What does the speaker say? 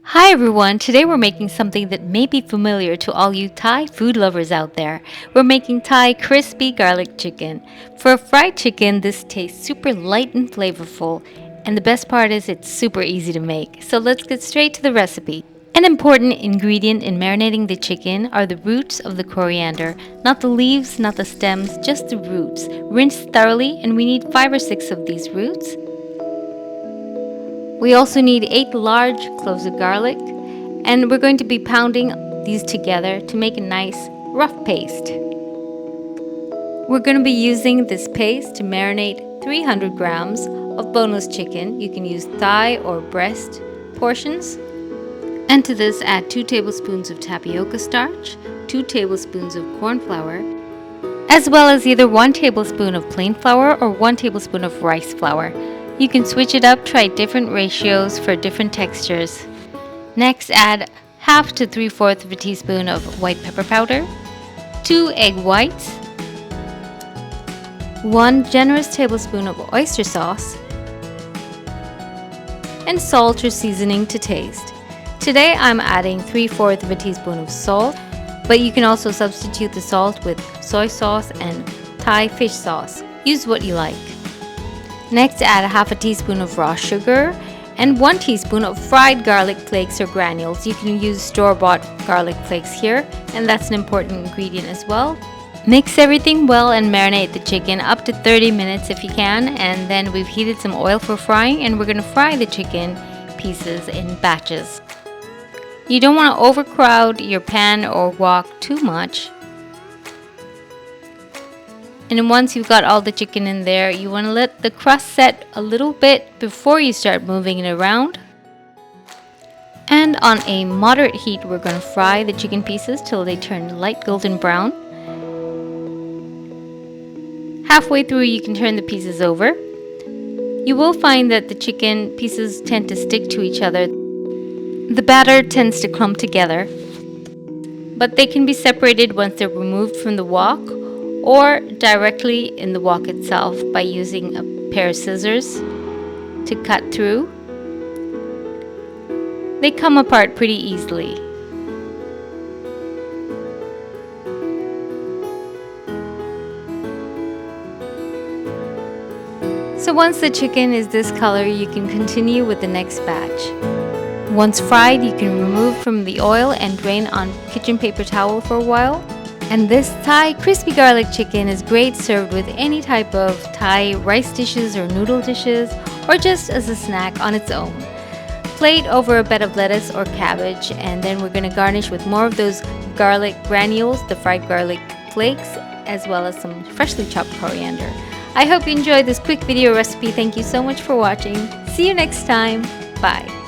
Hi everyone, today we're making something that may be familiar to all you Thai food lovers out there. We're making Thai crispy garlic chicken. For a fried chicken, this tastes super light and flavorful, and the best part is it's super easy to make. So let's get straight to the recipe. An important ingredient in marinating the chicken are the roots of the coriander, not the leaves, not the stems, just the roots. Rinse thoroughly, and we need 5 or 6 of these roots. We also need 8 large cloves of garlic, and we're going to be pounding these together to make a nice rough paste. We're going to be using this paste to marinate 300 grams of boneless chicken. You can use thigh or breast portions. And to this add 2 tablespoons of tapioca starch, 2 tablespoons of corn flour, as well as either 1 tablespoon of plain flour or 1 tablespoon of rice flour. You can switch it up, try different ratios for different textures. Next, add half to 3/4 of a teaspoon of white pepper powder, 2 egg whites, 1 generous tablespoon of oyster sauce, and salt or seasoning to taste. Today I'm adding 3/4 of a teaspoon of salt, but you can also substitute the salt with soy sauce and Thai fish sauce. Use what you like. Next, add a half a teaspoon of raw sugar and 1 teaspoon of fried garlic flakes or granules. You can use store-bought garlic flakes here, and that's an important ingredient as well. Mix everything well and marinate the chicken up to 30 minutes if you can, and then we've heated some oil for frying, and we're going to fry the chicken pieces in batches. You don't want to overcrowd your pan or wok too much. And once you've got all the chicken in there, you want to let the crust set a little bit before you start moving it around. And on a moderate heat, we're going to fry the chicken pieces till they turn light golden brown. Halfway through, you can turn the pieces over. You will find that the chicken pieces tend to stick to each other. The batter tends to clump together, but they can be separated once they're removed from the wok, or directly in the wok itself by using a pair of scissors to cut through. They come apart pretty easily. So once the chicken is this color, you can continue with the next batch. Once fried, you can remove from the oil and drain on kitchen paper towel for a while. And this Thai crispy garlic chicken is great served with any type of Thai rice dishes or noodle dishes, or just as a snack on its own. Plate over a bed of lettuce or cabbage, and then we're going to garnish with more of those garlic granules, the fried garlic flakes, as well as some freshly chopped coriander. I hope you enjoyed this quick video recipe. Thank you so much for watching. See you next time. Bye.